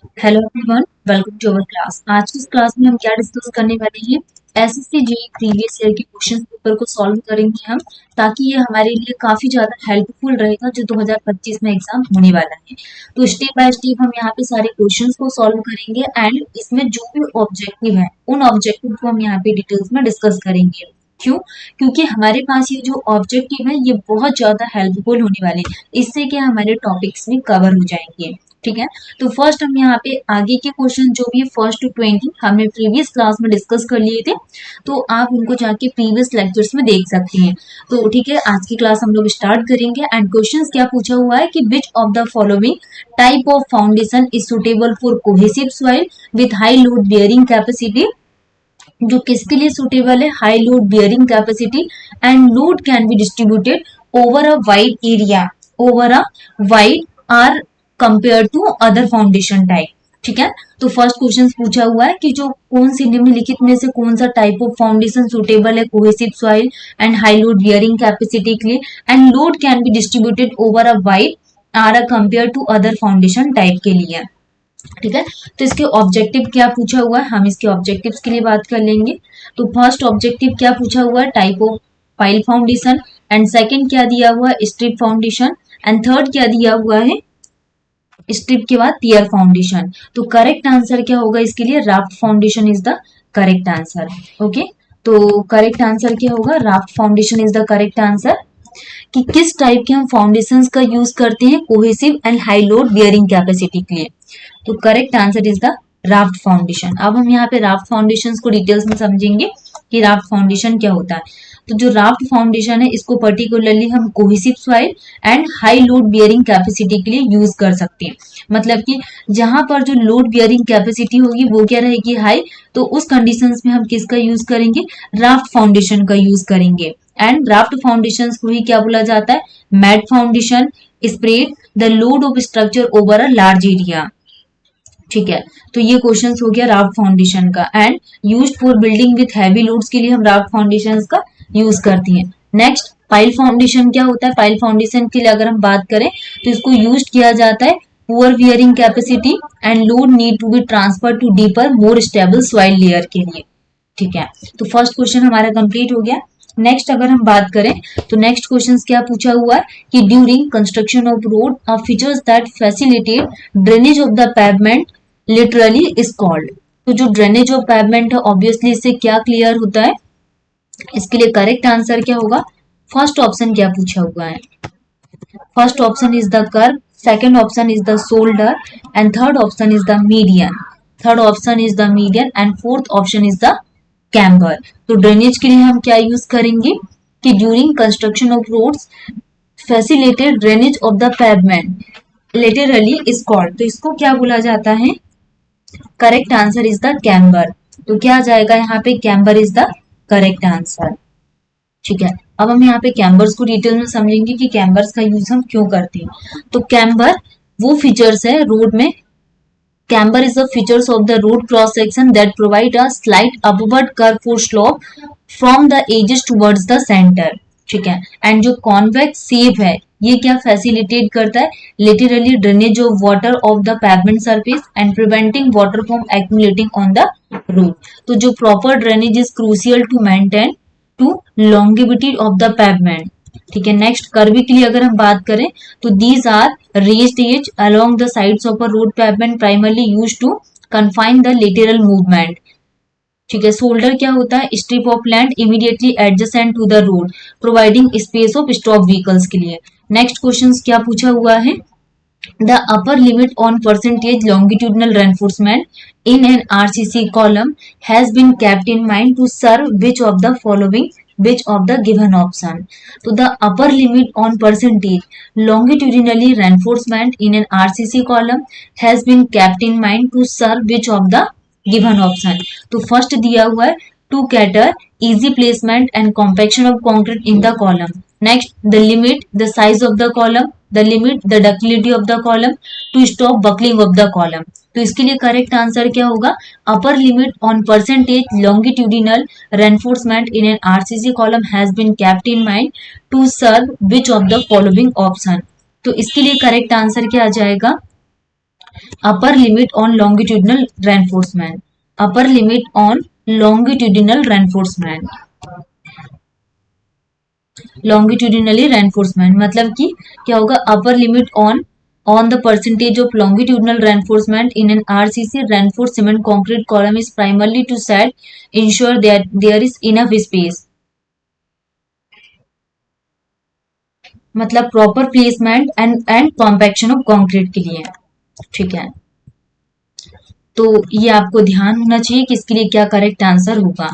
Hello everyone, welcome to our class. आज की इस क्लास में हम क्या डिस्कस करने वाले हैं? एसएससी जेईई प्रीवियस ईयर के क्वेश्चन पेपर को सॉल्व करेंगे हम, ताकि ये हमारे लिए काफी ज्यादा हेल्पफुल रहेगा जो 2025 में एग्जाम होने वाला है। तो स्टेप बाय स्टेप हम यहाँ पे सारे क्वेश्चंस को सॉल्व करेंगे एंड इसमें जो भी ऑब्जेक्टिव है उन ऑब्जेक्टिव को हम यहाँ पे डिटेल्स में डिस्कस करेंगे। क्यों? क्योंकि हमारे पास ये जो ऑब्जेक्टिव है ये बहुत ज्यादा हेल्पफुल होने वाले हैं। इससे क्या हमारे टॉपिक्स भी कवर हो जाएंगे। ठीक है, तो फर्स्ट हम यहाँ पे आगे के क्वेश्चन जो भी है फर्स्ट टू 20 हमने प्रीवियस क्लास में डिस्कस कर लिए थे, तो आप उनको जाके प्रीवियस लेक्चर्स में देख सकते हैं। तो ठीक है, आज की क्लास हम लोग स्टार्ट करेंगे एंड क्वेश्चंस क्या पूछा हुआ है कि which of the following type of foundation is suitable for cohesive soil with high load bearing capacity. जो किसके लिए सुटेबल है? High load bearing capacity and load can be distributed over a wide area, over a wide area compare to other foundation type. ठीक है, तो first question पूछा हुआ है कि जो कौन सी निम्नलिखित में से कौन सा टाइप ऑफ फाउंडेशन सुटेबल है cohesive soil and high load bearing capacity के लिए and load can be distributed over a wide area compare to other foundation type के लिए। ठीक है, तो इसके ऑब्जेक्टिव क्या पूछा हुआ है, हम इसके ऑब्जेक्टिव्स के लिए बात कर लेंगे। तो फर्स्ट ऑब्जेक्टिव क्या पूछा हुआ है? Type of pile foundation and second क्या दिया हुआ है? स्ट्रिप फाउंडेशन एंड थर्ड क्या दिया हुआ है? स्ट्रिप के बाद पियर फाउंडेशन। तो करेक्ट आंसर क्या होगा इसके लिए? Raft foundation is the correct answer. Okay, तो करेक्ट आंसर क्या होगा? Raft foundation is the correct answer. कि किस टाइप के हम फाउंडेशंस का यूज करते हैं cohesive and high load bearing capacity के लिए? तो correct answer is the raft foundation. अब हम यहाँ पे राफ्ट फाउंडेशंस को डिटेल्स में समझेंगे कि राफ्ट फाउंडेशन क्या होता है। तो जो राफ्ट फाउंडेशन है इसको पर्टिकुलरली हम cohesive soil and high load bearing capacity के लिए यूज कर सकते हैं। मतलब कि जहां पर जो लोड बियरिंग कैपेसिटी होगी वो क्या रहेगी? हाई। तो उस कंडीशंस में हम किसका यूज करेंगे? राफ्ट फाउंडेशन का यूज करेंगे। एंड राफ्ट फाउंडेशन को ही क्या बोला जाता है? Matte foundation spread the load of structure over a large area. ठीक है, तो ये क्वेश्चन हो गया राफ्ट फाउंडेशन का। And used for building with heavy loads के लिए हम राफ्ट फाउंडेशन का यूज करती हैं। नेक्स्ट पाइल फाउंडेशन क्या होता है? पाइल फाउंडेशन के लिए अगर हम बात करें तो इसको यूज किया जाता है poor bearing capacity and load need to be transfer to deeper more stable soil layer के लिए। ठीक है, तो फर्स्ट क्वेश्चन हमारा कंप्लीट हो गया। नेक्स्ट अगर हम बात करें तो नेक्स्ट क्वेश्चन क्या पूछा हुआ है कि during construction of road features that facilitate drainage of the pavement literally is called. तो जो ड्रेनेज ऑफ पेवमेंट है ऑब्वियसली इससे क्या क्लियर होता है? इसके लिए करेक्ट आंसर क्या होगा? फर्स्ट ऑप्शन क्या पूछा हुआ है? First option is the curve, second option is the shoulder and third option is the median. Third option is the median and fourth option is the camber. तो drainage के लिए हम क्या यूज करेंगे कि during construction of roads facilitate drainage of the pavement laterally is called. तो इसको क्या बोला जाता है? Correct answer is the camber. तो क्या आ जाएगा यहाँ पे? Camber is the correct answer. ठीक है, अब हम यहाँ पे कैम्बर्स को डिटेल में समझेंगे कि कैम्बर्स का यूज हम क्यों करते हैं। तो कैम्बर वो फीचर्स है रोड में। Camber is the features of the road cross section that provide a slight upward curve or slope from the edges towards the center. ठीक है, एंड जो कॉन्वेक्स शेप है ये क्या फैसिलिटेट करता है? Literally drainage of water of the pavement surface and preventing water from accumulating on the road. तो जो proper drainage is crucial to maintain to longevity of the pavement. ठीक है, नेक्स्ट कर्वी के लिए अगर हम बात करें तो these are raised edge along the sides of a road pavement primarily used to confine the lateral movement. ठीक है, शोल्डर क्या होता है? Strip of land immediately adjacent to the road providing space of stop vehicles के लिए। Next question क्या पूछा हुआ है? The upper limit on percentage longitudinal reinforcement in an RCC column has been kept in mind to serve which of the following, which of the given option. So the upper limit on percentage longitudinally reinforcement in an RCC column has been kept in mind to serve which of the given option. तो first दिया हुआ है to cater easy placement and compaction of concrete in the column. Next, the limit the size of the column, the limit the ductility of the column to stop buckling of the column. तो इसके लिए correct answer क्या होगा? Upper limit on percentage longitudinal reinforcement in an RCC column has been kept in mind to serve which of the following option. तो इसके लिए correct answer क्या आ जाएगा? Upper limit on longitudinal reinforcement, upper limit on longitudinal reinforcement, longitudinally reinforcement मतलब कि क्या होगा, upper limit on the percentage of longitudinal reinforcement in an RCC reinforced cement concrete column is primarily to set ensure that there is enough space, मतलब proper placement and compaction of concrete के लिए। ठीक है, तो ये आपको ध्यान होना चाहिए कि इसके लिए क्या करेक्ट आंसर होगा।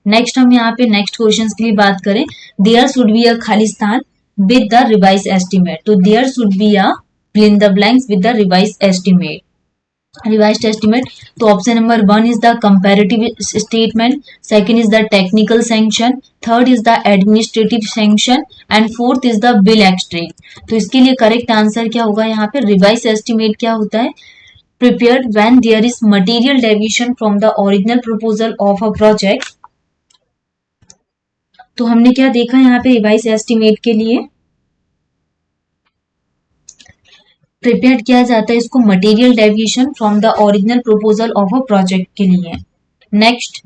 नेक्स्ट हम यहाँ पे नेक्स्ट क्वेश्चन के लिए बात करें, देयर शुड बी अ खालिस्तान विद द रिवाइज एस्टिमेट, तो there should be a fill in the blanks with the revised estimate, revised estimate। तो option number 1 is the comparative statement, second is the technical sanction, third is the administrative sanction and fourth is the bill extract. तो इसके लिए correct answer क्या होगा, यहाँ पे revise estimate क्या होता है, prepared when there is material deviation from the original proposal of a project। तो हमने क्या देखा यहाँ पे रिवाइज एस्टिमेट के लिए प्रिपेयर किया जाता है इसको material deviation from the original proposal of a project के लिए। नेक्स्ट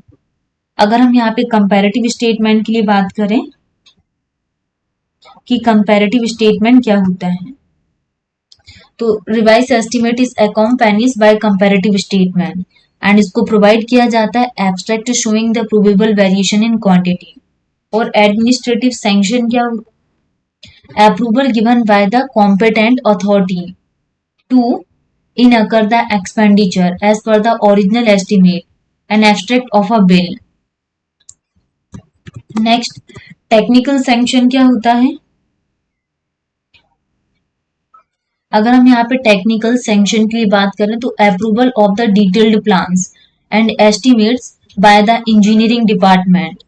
अगर हम यहाँ पे कंपैरेटिव स्टेटमेंट के लिए बात करें कि कंपैरेटिव स्टेटमेंट क्या होता है, तो revise estimate is accompanies by comparative statement and इसको प्रोवाइड किया जाता है abstract showing the probable variation in quantity. और एडमिनिस्ट्रेटिव सैंक्शन क्या होता है, approval given by the competent authority to incur the expenditure as per the original estimate, an abstract of a bill। Next technical sanction क्या होता है, अगर हम यहाँ पे टेक्निकल सैंक्शन की बात करें तो approval of the detailed plans and estimates by the engineering department.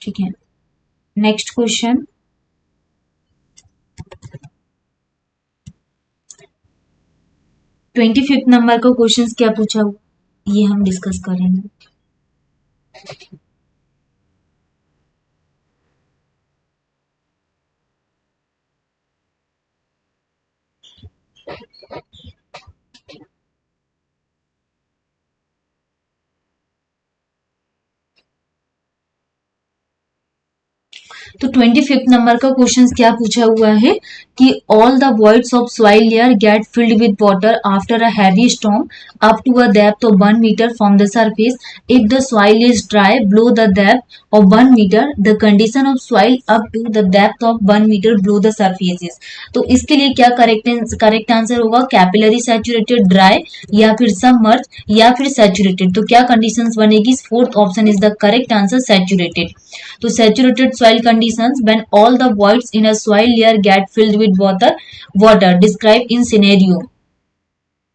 ठीक है, नेक्स्ट क्वेश्चन 25 नंबर का क्वेश्चन क्या पूछा हुआ ये हम डिस्कस करेंगे। तो 25 नंबर का क्वेश्चन क्या पूछा हुआ है कि all the voids of soil layer get filled with water after a heavy storm up to a depth of 1 metre from the surface if the soil is dry below the depth of 1 metre the condition of soil up to the depth of 1 metre below the surface is. तो इसके लिए क्या correct answer होगा, capillary saturated, dry या फिर submerge या फिर saturated. तो क्या कंडीशंस बनेगी, fourth option is the correct answer, saturated. तो saturated soil conditions when all the voids in a soil layer get filled with water described in scenario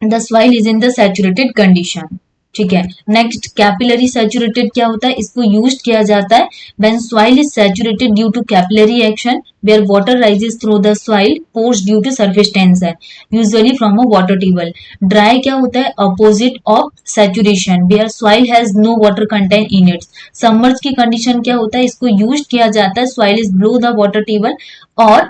the soil is in the saturated condition। ठीक है, next capillary saturated क्या होता है, इसको use किया जाता है when soil is saturated due to capillary action where water rises through the soil pores due to surface tension usually from a water table। Dry क्या होता है, opposite of saturation where soil has no water content in it। Submerge की condition क्या होता है, इसको use किया जाता है soil is below the water table or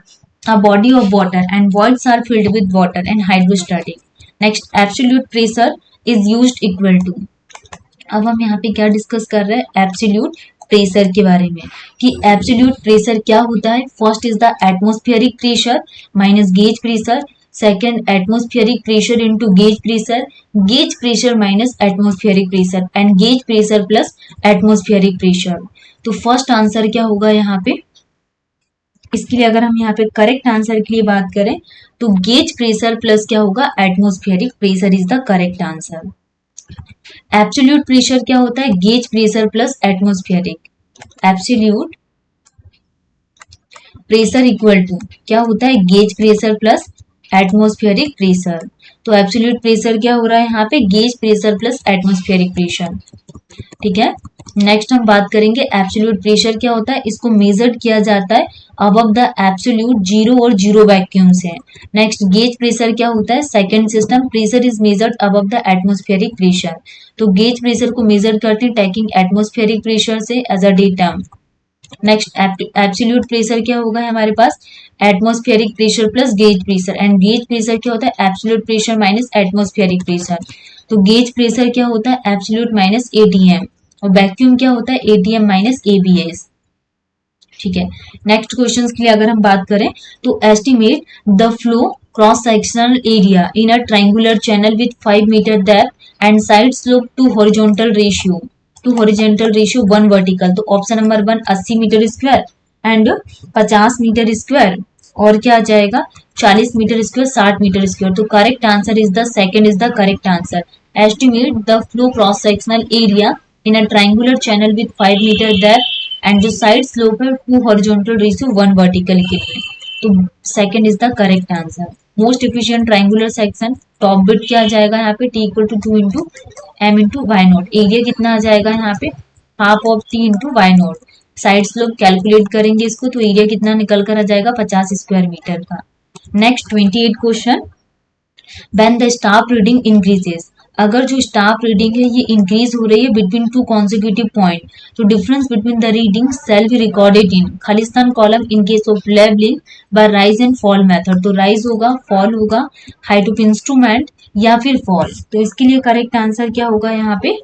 a body of water and voids are filled with water and hydrostatic। Next absolute pressure is used equal to, अब हम यहाँ पे क्या डिस्कस कर रहे हैं, एब्सोल्यूट प्रेशर के बारे में कि एब्सोल्यूट प्रेशर क्या होता है। First is the atmospheric pressure minus gauge pressure, second atmospheric pressure into gauge pressure minus atmospheric pressure and gauge pressure plus atmospheric pressure. तो फर्स्ट आंसर क्या होगा यहाँ पे, इसके लिए अगर हम यहाँ पे करेक्ट आंसर के लिए बात करें तो गेज प्रेशर प्लस क्या होगा, atmospheric pressure is the correct answer. Absolute pressure क्या होता है, gauge pressure plus atmospheric, absolute pressure equal to क्या होता है, gauge pressure plus atmospheric pressure. तो एब्सोल्यूट प्रेशर क्या हो रहा है यहाँ पे, gauge pressure plus atmospheric pressure. ठीक है, नेक्स्ट हम बात करेंगे एब्सोल्यूट प्रेशर क्या होता है, इसको मेजर्ड किया जाता है अबव द एब्सोल्यूट जीरो और जीरो वैक्यूम से। नेक्स्ट गेज प्रेशर क्या होता है, second system pressure is measured above the atmospheric pressure. तो गेज प्रेशर को मेजर करते हैं टेकिंग एटमॉस्फेरिक प्रेशर से as a datum. Next absolute pressure क्या होगा हमारे पास, atmospheric pressure plus gauge pressure, and gauge pressure क्या होता है, absolute pressure minus atmospheric pressure. तो गेज प्रेशर क्या होता है, एब्सोल्यूट माइनस एटीएम, और वैक्यूम क्या होता है, एटीएम माइनस एबीएस। ठीक है, नेक्स्ट क्वेश्चन के लिए अगर हम बात करें तो estimate the flow cross sectional area in a triangular channel with 5 metre depth and side slope two horizontal ratio 1 vertical. तो option number 1 80 metre square and 50 metre square, और क्या आ जाएगा 40 मीटर स्क्वायर 60 मीटर स्क्वायर। तो correct answer is the second is the correct answer. Estimate the flow cross sectional area in a triangular channel with 5 metre depth and जो side slope है 2 horizontal ratio 1 vertical के लिए। तो second is the correct answer. Most efficient triangular section, top width क्या आ जाएगा यहाँ पे, T equal to 2 into M into Y nought. Area कितना आ जाएगा यहाँ पे, half of T into Y nought. Side slope calculate करेंगे इसको तो एरिया कितना निकल कर आ जाएगा 50 स्क्वायर मीटर का। Next 28 question, when the staff reading increases, अगर जो स्टाफ रीडिंग है ये इंक्रीज हो रही है बिटवीन टू कॉन्जिक्यूटिव पॉइंट, तो difference between the reading shall be recorded in खालिस्तान column in case of levelling by rise and fall method. तो राइज होगा, फॉल होगा, हाइट ऑफ इंस्ट्रूमेंट या फिर फॉल। तो इसके लिए करेक्ट आंसर क्या होगा यहाँ पे,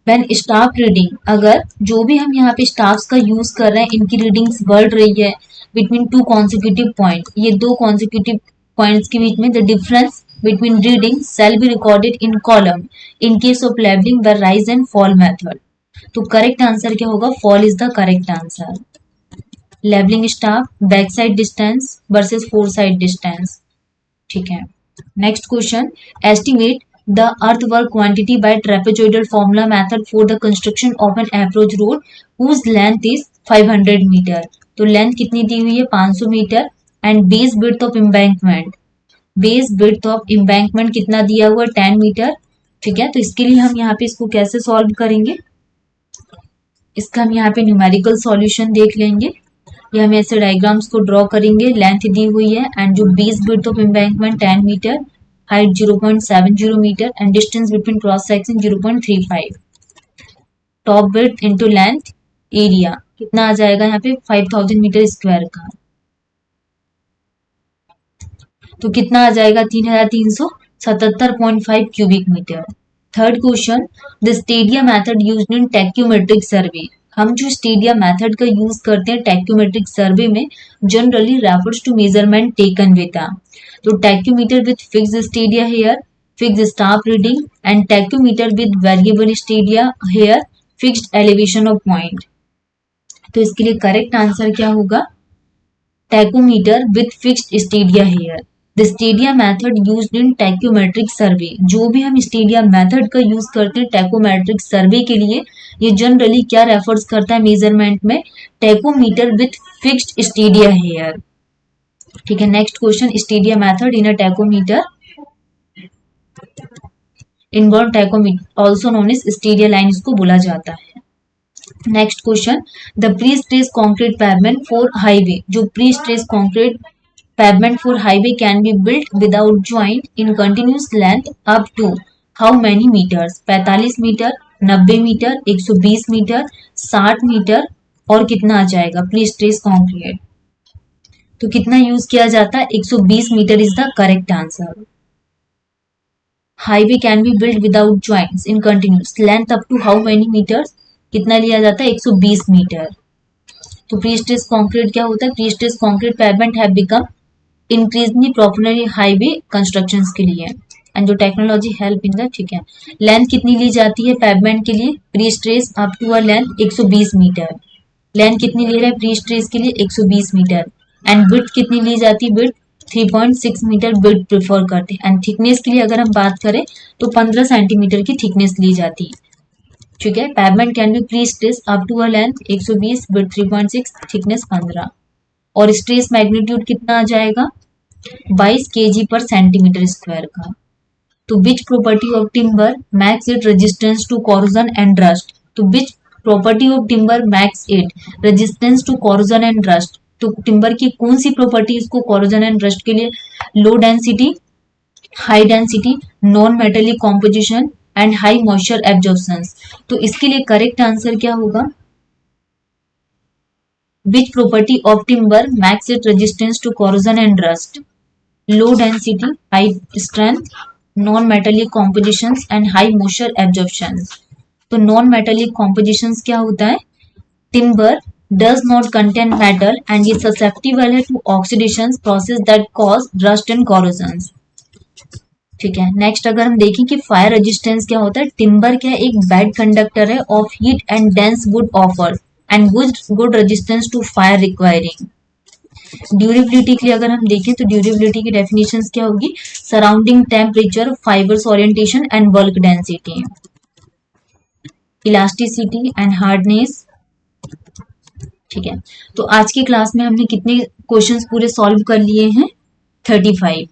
व्हेन स्टाफ रीडिंग, अगर जो भी हम यहाँ पे स्टाफ्स का यूज कर रहे हैं इनकी रीडिंग्स बढ़ रही है बिटवीन टू कॉन्जिक्यूटिव पॉइंट, ये दो कॉन्जिक्यूटिव पॉइंट्स के बीच में the difference between reading shall be recorded in column in case of levelling the rise and fall method. तो करेक्ट आंसर क्या होगा, fall is the correct answer. Levelling staff back side distance versus fore side distance. ठीक है, next question, estimate the earthwork quantity by trapezoidal formula method for the construction of an approach road whose length is 500 metre. तो length कितनी दी हुई है 500 metre, and base width of embankment, base width of embankment कितना दिया हुआ 10 metre. ठीक है, तो इसके लिए हम यहाँ पे इसको कैसे सॉल्व करेंगे, इसका हम यहाँ पे न्यूमेरिकल सॉल्यूशन देख लेंगे, या हम ऐसे डायग्राम्स को ड्रॉ करेंगे। लेंथ दी हुई है एंड जो base width of embankment 10 metre, height 0.70 metre and distance between cross section 0.35। Top width into length, area कितना आ जाएगा यहाँ पे 5000 मीटर स्क्वायर का, तो कितना आ जाएगा 3377.5 cubic metre. Third question, the stadia method used in tacheometric survey, हम जो स्टेडिया मेथड का यूज करते हैं टैक्यूमेट्रिक सर्वे में generally refers to measurement taken with तो tacheometer with fixed stadia hair, fixed staff reading, and tacheometer with variable stadia hair, fixed elevation of point. तो इसके लिए करेक्ट आंसर क्या होगा, tacheometer with fixed stadia hair. The stadia method used in tacheometric survey, जो भी हम Stadia method का use करते हैं टैकोमेट्रिक सर्वे के लिए, ये जनरली क्या रेफर्स करता है मेजरमेंट में, tacheometer with fixed stadia hair. ठीक है, next question, stadia method in a tacheometer, inborn tacheometer also known as stadia line इसको बोला जाता है। Next question, the pre stress concrete pavement for highway, जो pre stress concrete pavement for highway can be built without joint in continuous length up to how many metres, 45 metre, 90 metre, 120 metre, 60 metre, और कितना आ जाएगा pre stress concrete. तो कितना use किया जाता है 120 metre is the correct answer. Highway can be built without joints in continuous length up to how many metres, कितना लिया जाता है 120 मीटर। तो प्री स्ट्रेस कॉन्क्रीट क्या होता है, pre stress concrete pavement have become increasingly popular highway constructions के लिए, एंड जो टेक्नोलॉजी हेल्प इन द, ठीक है। लेंथ कितनी ली जाती है पैवमेंट के लिए, pre stress up to a length 120 metre, length कितनी ले रहे हैं प्री स्ट्रेस के लिए 120 मीटर, एंड विड्थ कितनी ली जाती है, विड्थ 3.6 मीटर विड्थ प्रेफर करते हैं, एंड थिकनेस के लिए अगर हम बात करें तो 15 सेंटीमीटर की थिकनेस ली जाती है। ठीक है, pavement can be pre stress up to a length 120, width 3.6, thickness 15, और स्ट्रेस मैग्नीट्यूड कितना आ जाएगा 22 kg पर सेंटीमीटर स्क्वायर का। तो which property of timber makes it resistance to corrosion and rust, तो which property of timber makes it resistance to corrosion and rust, तो timber की कौन सी प्रॉपर्टी इसको कॉरोजन एंड रस्ट के लिए, low density, high density, non metallic composition and high moisture absorption. तो इसके लिए करेक्ट आंसर क्या होगा, Which property of timber makes it resistance to corrosion and rust? Low density, high strength, non-metallic compositions and high moisture absorption. तो non metallic compositions क्या होता है? Timber does not contain metal and ये susceptible है to oxidation process that cause rust and corrosion. ठीक है. Next अगर हम देखें कि फायर रेजिस्टेंस क्या होता है, टिम्बर क्या एक बैड कंडक्टर है of heat and dense wood offer and good resistance to fire requiring. Durability के लिए अगर हम देखें तो ड्यूरेबिलिटी की डेफिनेशंस क्या होगी? Surrounding temperature, fibres orientation and bulk density. Elasticity and hardness. ठीक है. तो आज की क्लास में हमने कितने क्वेश्चंस पूरे सॉल्व कर लिए हैं? 35.